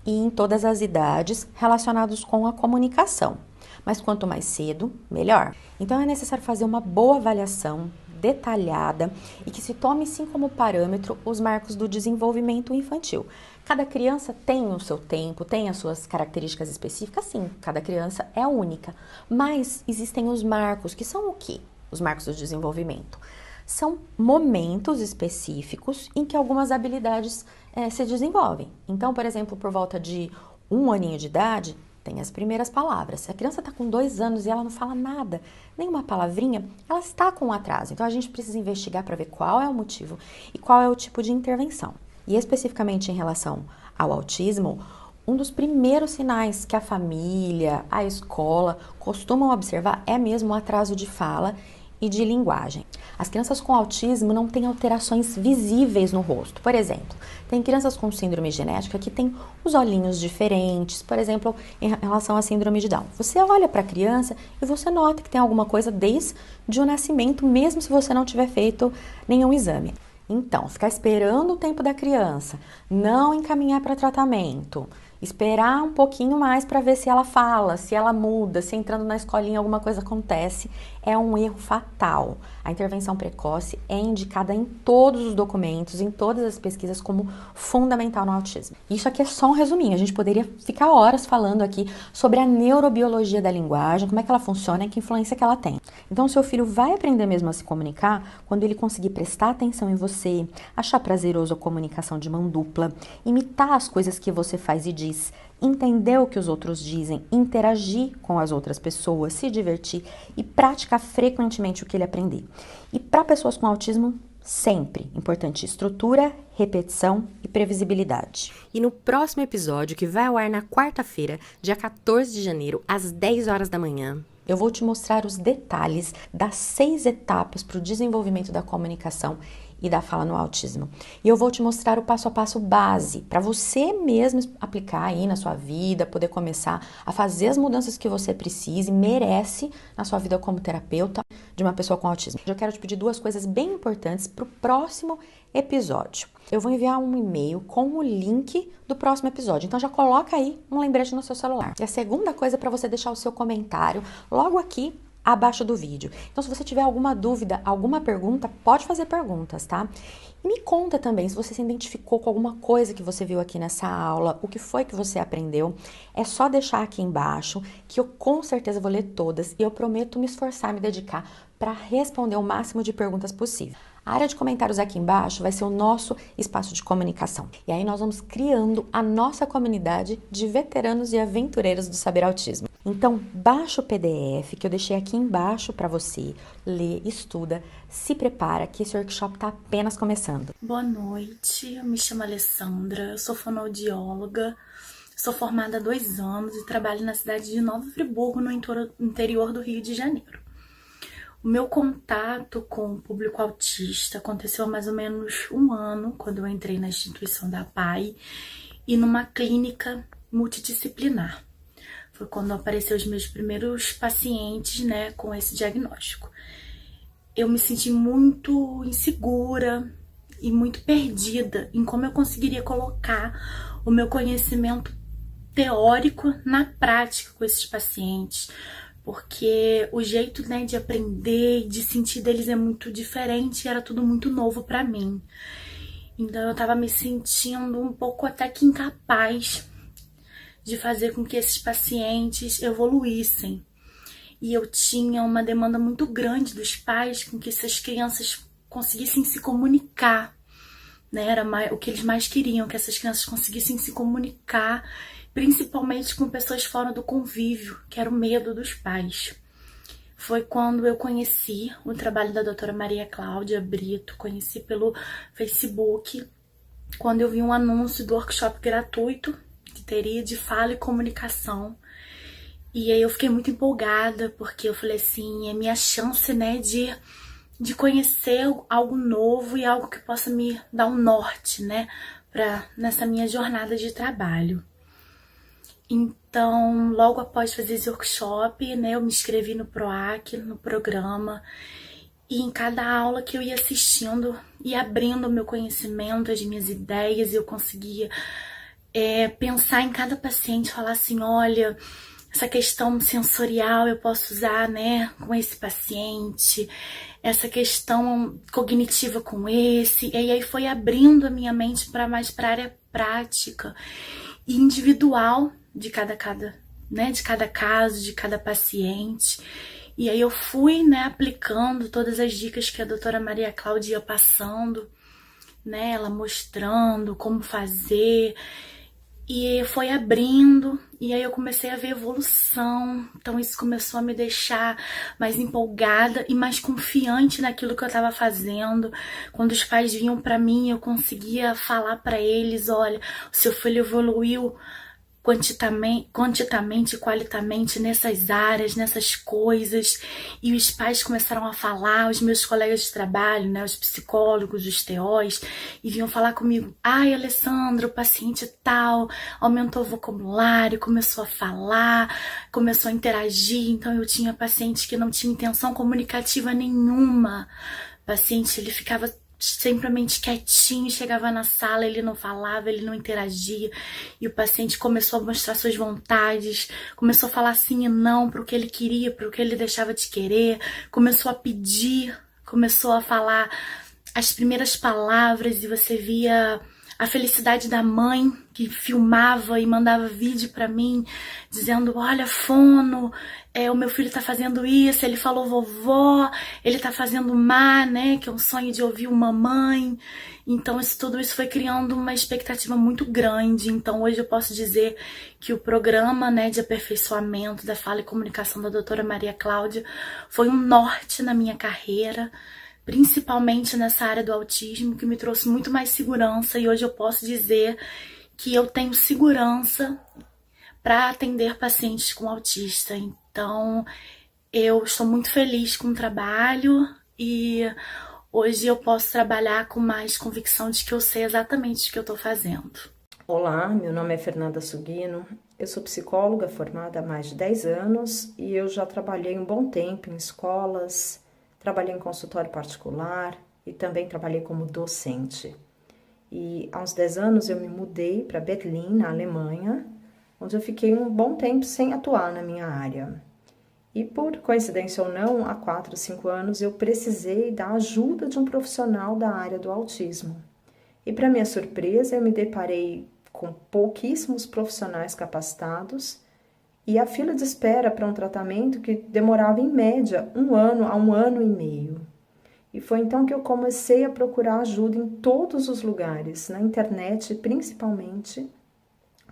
e em todas as idades relacionados com a comunicação. Mas quanto mais cedo, melhor. Então é necessário fazer uma boa avaliação detalhada e que se tome sim como parâmetro os marcos do desenvolvimento infantil. Cada criança tem o seu tempo, tem as suas características específicas, sim, cada criança é única. Mas existem os marcos, que são o quê? Os marcos do desenvolvimento. São momentos específicos em que algumas habilidades se desenvolvem. Então, por exemplo, por volta de 1 aninho de idade, tem as primeiras palavras. Se a criança está com 2 anos e ela não fala nada, nenhuma palavrinha, ela está com um atraso. Então, a gente precisa investigar para ver qual é o motivo e qual é o tipo de intervenção. E especificamente em relação ao autismo, um dos primeiros sinais que a família, a escola costumam observar é mesmo o atraso de fala e de linguagem. As crianças com autismo não têm alterações visíveis no rosto. Por exemplo, tem crianças com síndrome genética que têm os olhinhos diferentes, por exemplo, em relação à síndrome de Down. Você olha para a criança e você nota que tem alguma coisa desde o nascimento, mesmo se você não tiver feito nenhum exame. Então, ficar esperando o tempo da criança, não encaminhar para tratamento, esperar um pouquinho mais para ver se ela fala, se ela muda, se entrando na escolinha alguma coisa acontece, é um erro fatal. A intervenção precoce é indicada em todos os documentos, em todas as pesquisas como fundamental no autismo. Isso aqui é só um resuminho, a gente poderia ficar horas falando aqui sobre a neurobiologia da linguagem, como é que ela funciona e que influência que ela tem. Então, seu filho vai aprender mesmo a se comunicar quando ele conseguir prestar atenção em você, achar prazeroso a comunicação de mão dupla, imitar as coisas que você faz e diz, entender o que os outros dizem, interagir com as outras pessoas, se divertir e praticar frequentemente o que ele aprender. E para pessoas com autismo, sempre importante estrutura, repetição e previsibilidade. E no próximo episódio, que vai ao ar na quarta-feira, dia 14 de janeiro, às 10 horas da manhã, eu vou te mostrar os detalhes das 6 etapas para o desenvolvimento da comunicação e da fala no autismo. E eu vou te mostrar o passo a passo base para você mesmo aplicar aí na sua vida, poder começar a fazer as mudanças que você precisa e merece na sua vida como terapeuta de uma pessoa com autismo. Eu quero te pedir 2 coisas bem importantes para o próximo episódio. Eu vou enviar um e-mail com o link do próximo episódio. Então já coloca aí um lembrete no seu celular. E a segunda coisa é para você deixar o seu comentário logo aqui abaixo do vídeo. Então, se você tiver alguma dúvida, alguma pergunta, pode fazer perguntas, tá? E me conta também se você se identificou com alguma coisa que você viu aqui nessa aula, o que foi que você aprendeu. É só deixar aqui embaixo, que eu com certeza vou ler todas e eu prometo me esforçar, me dedicar para responder o máximo de perguntas possível. A área de comentários aqui embaixo vai ser o nosso espaço de comunicação. E aí nós vamos criando a nossa comunidade de veteranos e aventureiros do Saber Autismo. Então, baixa o PDF que eu deixei aqui embaixo para você, lê, estuda, se prepara que esse workshop está apenas começando. Boa noite, eu me chamo Alessandra, eu sou fonoaudióloga, Sou formada há 2 anos e trabalho na cidade de Nova Friburgo, no interior do Rio de Janeiro. O meu contato com o público autista aconteceu há mais ou menos 1 ano, quando eu entrei na instituição da APAE e numa clínica multidisciplinar. Foi quando apareceram os meus primeiros pacientes, né, com esse diagnóstico. Eu me senti muito insegura e muito perdida em como eu conseguiria colocar o meu conhecimento teórico na prática com esses pacientes, porque o jeito, né, de aprender e de sentir deles é muito diferente e era tudo muito novo para mim. Então eu tava me sentindo um pouco até que incapaz de fazer com que esses pacientes evoluíssem. E eu tinha uma demanda muito grande dos pais com que essas crianças conseguissem se comunicar, né? Era o que eles mais queriam, que essas crianças conseguissem se comunicar, principalmente com pessoas fora do convívio, que era o medo dos pais. Foi quando eu conheci o trabalho da doutora Maria Cláudia Brito, conheci pelo Facebook, quando eu vi um anúncio do workshop gratuito que teria de fala e comunicação. E aí eu fiquei muito empolgada, porque eu falei assim, é minha chance, né, de conhecer algo novo e algo que possa me dar um norte, né, nessa minha jornada de trabalho. Então, logo após fazer esse workshop, né, eu me inscrevi no PROAC, no programa, e em cada aula que eu ia assistindo e abrindo o meu conhecimento, as minhas ideias, eu conseguia pensar em cada paciente, falar assim, olha, essa questão sensorial eu posso usar, né, com esse paciente, essa questão cognitiva com esse, e aí foi abrindo a minha mente para mais para a área prática e individual de cada caso, de cada paciente. E aí eu fui, né, aplicando todas as dicas que a doutora Maria Cláudia ia passando, né, ela mostrando como fazer. E foi abrindo, e aí eu comecei a ver evolução. Então isso começou a me deixar mais empolgada e mais confiante naquilo que eu estava fazendo. Quando os pais vinham para mim, eu conseguia falar para eles, olha, o seu filho evoluiu quantitamente e qualitamente nessas áreas, nessas coisas, e os pais começaram a falar, os meus colegas de trabalho, né, os psicólogos, os TOs, e vinham falar comigo, ai, Alessandra, o paciente tal, aumentou o vocabulário, começou a falar, começou a interagir. Então eu tinha pacientes que não tinham intenção comunicativa nenhuma, paciente, ele ficava simplesmente quietinho, chegava na sala, ele não falava, ele não interagia, e o paciente começou a mostrar suas vontades, começou a falar sim e não para o que ele queria, para o que ele deixava de querer, começou a pedir, começou a falar as primeiras palavras, e você via a felicidade da mãe que filmava e mandava vídeo para mim dizendo, olha, fono, o meu filho tá fazendo isso, ele falou vovó, ele tá fazendo má, né, que é um sonho de ouvir uma mamãe. Então tudo isso foi criando uma expectativa muito grande. Então hoje eu posso dizer que o programa, né, de aperfeiçoamento da fala e comunicação da doutora Maria Cláudia foi um norte na minha carreira, principalmente nessa área do autismo, que me trouxe muito mais segurança, e hoje eu posso dizer que eu tenho segurança para atender pacientes com autista. Então, eu estou muito feliz com o trabalho e hoje eu posso trabalhar com mais convicção de que eu sei exatamente o que eu estou fazendo. Olá, meu nome é Fernanda Sugino, eu sou psicóloga formada há mais de 10 anos e eu já trabalhei um bom tempo em escolas, trabalhei em consultório particular e também trabalhei como docente. E há uns 10 anos eu me mudei para Berlim, na Alemanha, onde eu fiquei um bom tempo sem atuar na minha área. E por coincidência ou não, há 4, 5 anos eu precisei da ajuda de um profissional da área do autismo. E para minha surpresa, eu me deparei com pouquíssimos profissionais capacitados e a fila de espera para um tratamento que demorava em média 1 ano a 1 ano e meio. E foi então que eu comecei a procurar ajuda em todos os lugares, na internet principalmente,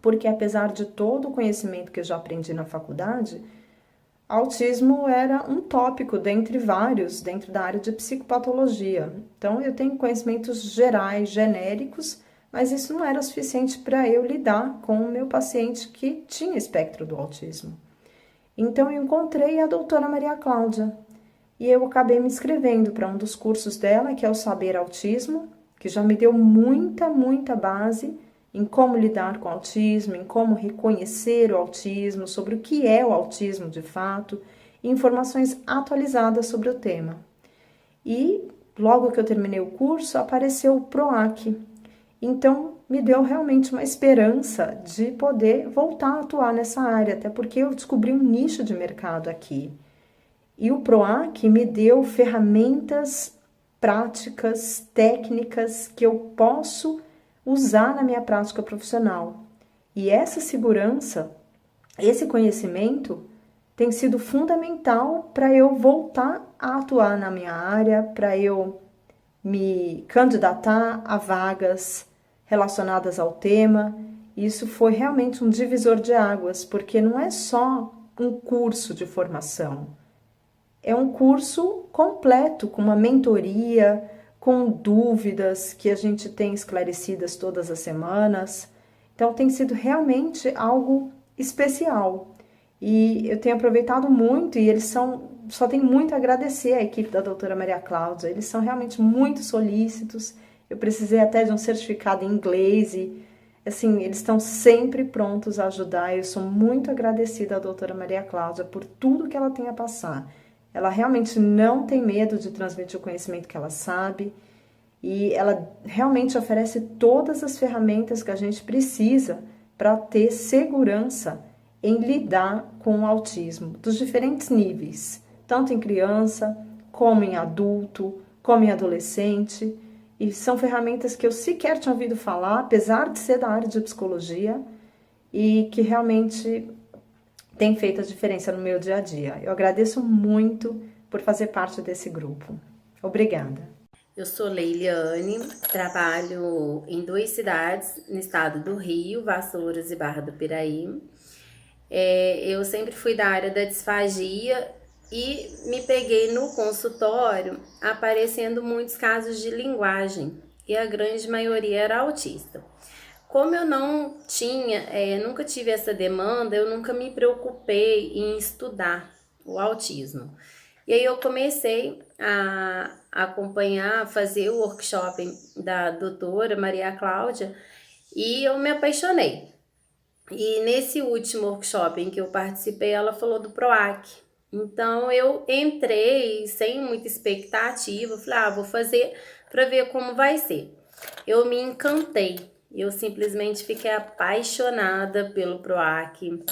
porque apesar de todo o conhecimento que eu já aprendi na faculdade, autismo era um tópico dentre vários dentro da área de psicopatologia. Então eu tenho conhecimentos gerais, genéricos, mas isso não era suficiente para eu lidar com o meu paciente que tinha espectro do autismo. Então eu encontrei a doutora Maria Cláudia e eu acabei me inscrevendo para um dos cursos dela, que é o Saber Autismo, que já me deu muita base em como lidar com o autismo, em como reconhecer o autismo, sobre o que é o autismo de fato, e informações atualizadas sobre o tema. E logo que eu terminei o curso, apareceu o PROAC. Então, me deu realmente uma esperança de poder voltar a atuar nessa área, até porque eu descobri um nicho de mercado aqui. E o PROAC me deu ferramentas práticas, técnicas que eu posso usar na minha prática profissional. E essa segurança, esse conhecimento tem sido fundamental para eu voltar a atuar na minha área, para eu me candidatar a vagas relacionadas ao tema. Isso foi realmente um divisor de águas, porque não é só um curso de formação, é um curso completo, com uma mentoria, com dúvidas que a gente tem esclarecidas todas as semanas. Então tem sido realmente algo especial. E eu tenho aproveitado muito e eles só tenho muito a agradecer à equipe da doutora Maria Cláudia. Eles são realmente muito solícitos. Eu precisei até de um certificado em inglês e, assim, eles estão sempre prontos a ajudar. Eu sou muito agradecida à doutora Maria Cláudia por tudo que ela tem a passar. Ela realmente não tem medo de transmitir o conhecimento que ela sabe e ela realmente oferece todas as ferramentas que a gente precisa para ter segurança em lidar com o autismo dos diferentes níveis, tanto em criança, como em adulto, como em adolescente. E são ferramentas que eu sequer tinha ouvido falar, apesar de ser da área de psicologia, e que realmente tem feito a diferença no meu dia a dia. Eu agradeço muito por fazer parte desse grupo. Obrigada. Eu sou Leiliane, trabalho em 2 cidades no estado do Rio, Vassouras e Barra do Piraí. Eu sempre fui da área da disfagia e me peguei no consultório aparecendo muitos casos de linguagem e a grande maioria era autista. Como eu não tinha, nunca tive essa demanda, eu nunca me preocupei em estudar o autismo. E aí eu comecei a acompanhar, fazer o workshop da doutora Maria Cláudia e eu me apaixonei. E nesse último workshop em que eu participei, ela falou do PROAC. Então eu entrei sem muita expectativa, falei, vou fazer para ver como vai ser. Eu me encantei. Eu simplesmente fiquei apaixonada pelo PROAC,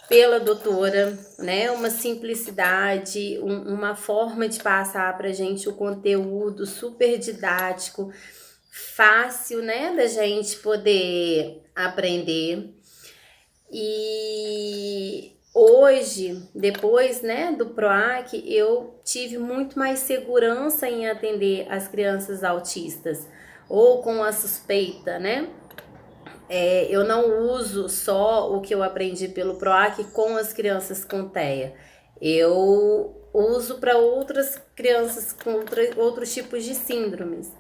pela doutora, né? Uma simplicidade, uma forma de passar pra gente o conteúdo super didático, fácil, né? Da gente poder aprender. E hoje, depois, né, do PROAC, eu tive muito mais segurança em atender as crianças autistas, ou com a suspeita, né? Eu não uso só o que eu aprendi pelo PROAC com as crianças com TEA. Eu uso para outras crianças com outros tipos de síndromes.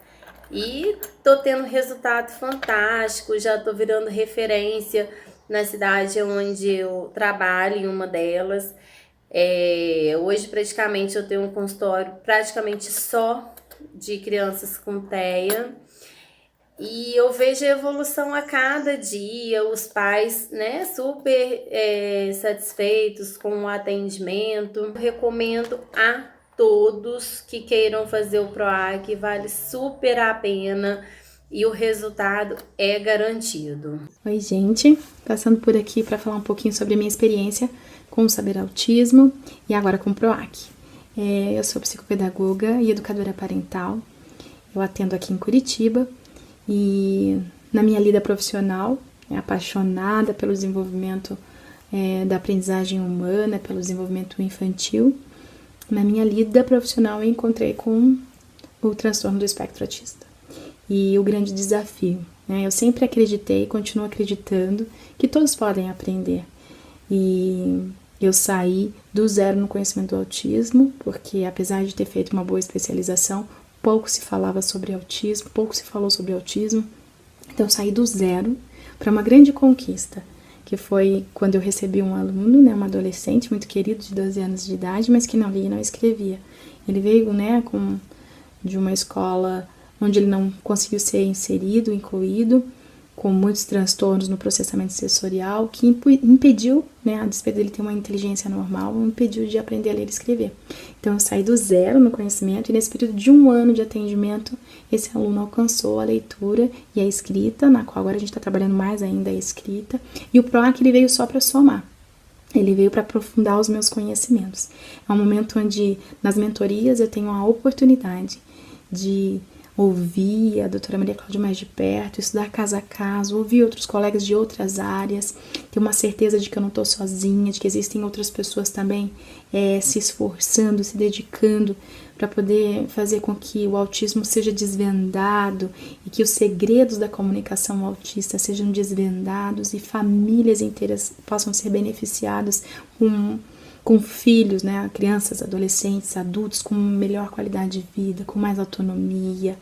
E tô tendo resultado fantástico, já tô virando referência na cidade onde eu trabalho, em uma delas. Hoje, praticamente, eu tenho um consultório praticamente só de crianças com TEA. E eu vejo a evolução a cada dia, os pais, né, super satisfeitos com o atendimento. Eu recomendo a todos que queiram fazer o PROAC, vale super a pena e o resultado é garantido. Oi, gente, passando por aqui para falar um pouquinho sobre a minha experiência com o Saber Autismo e agora com o PROAC. Eu sou psicopedagoga e educadora parental, eu atendo aqui em Curitiba. E na minha lida profissional, apaixonada pelo desenvolvimento da aprendizagem humana, pelo desenvolvimento infantil, na minha lida profissional eu encontrei com o transtorno do espectro autista. E o grande desafio, né? Eu sempre acreditei e continuo acreditando que todos podem aprender. E eu saí do zero no conhecimento do autismo, porque apesar de ter feito uma boa especialização, pouco se falava sobre autismo, pouco se falou sobre autismo, Então, eu saí do zero para uma grande conquista, que foi quando eu recebi um aluno, né, um adolescente muito querido de 12 anos de idade, mas que não lia e não escrevia. Ele veio, né, de uma escola onde ele não conseguiu ser inserido, incluído, com muitos transtornos no processamento sensorial, que impediu, né, a despeito dele ter uma inteligência normal, impediu de aprender a ler e escrever. Então, eu saí do zero no conhecimento, e nesse período de 1 ano de atendimento, esse aluno alcançou a leitura e a escrita, na qual agora a gente está trabalhando mais ainda a escrita, e o PROAC ele veio só para somar. Ele veio para aprofundar os meus conhecimentos. É um momento onde, nas mentorias, eu tenho a oportunidade de ouvir a doutora Maria Cláudia mais de perto, estudar caso a caso, ouvir outros colegas de outras áreas, ter uma certeza de que eu não estou sozinha, de que existem outras pessoas também se esforçando, se dedicando para poder fazer com que o autismo seja desvendado e que os segredos da comunicação autista sejam desvendados e famílias inteiras possam ser beneficiadas com filhos, né, crianças, adolescentes, adultos com melhor qualidade de vida, com mais autonomia,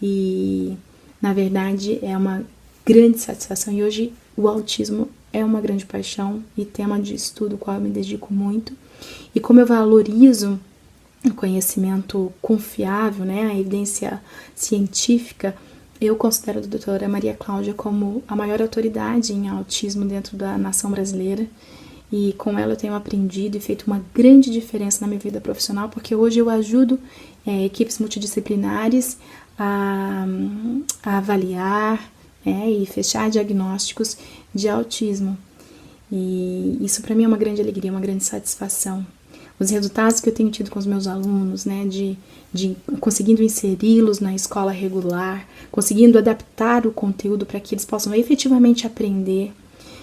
e na verdade é uma grande satisfação. E hoje o autismo é uma grande paixão e tema de estudo ao qual eu me dedico muito, e como eu valorizo o conhecimento confiável, né, a evidência científica, eu considero a doutora Maria Cláudia como a maior autoridade em autismo dentro da nação brasileira. E com ela eu tenho aprendido e feito uma grande diferença na minha vida profissional, porque hoje eu ajudo equipes multidisciplinares a avaliar e fechar diagnósticos de autismo. E isso para mim é uma grande alegria, uma grande satisfação. Os resultados que eu tenho tido com os meus alunos, né, de conseguindo inseri-los na escola regular, conseguindo adaptar o conteúdo para que eles possam efetivamente aprender,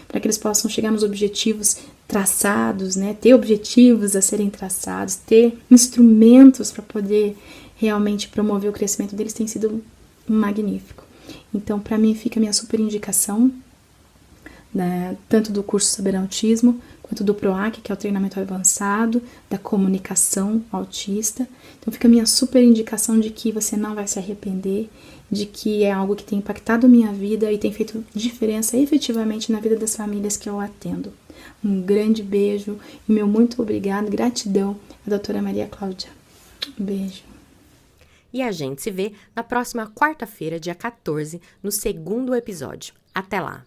para que eles possam chegar nos objetivos traçados, né? Ter objetivos a serem traçados, ter instrumentos para poder realmente promover o crescimento deles, tem sido magnífico. Então, para mim, fica a minha super indicação, né? Tanto do curso Saber Autismo, quanto do PROAC, que é o treinamento avançado, da comunicação autista. Então, fica a minha super indicação de que você não vai se arrepender, de que é algo que tem impactado a minha vida e tem feito diferença efetivamente na vida das famílias que eu atendo. Um grande beijo e meu muito obrigado, gratidão à doutora Maria Cláudia. Um beijo. E a gente se vê na próxima quarta-feira, dia 14, no 2º episódio. Até lá!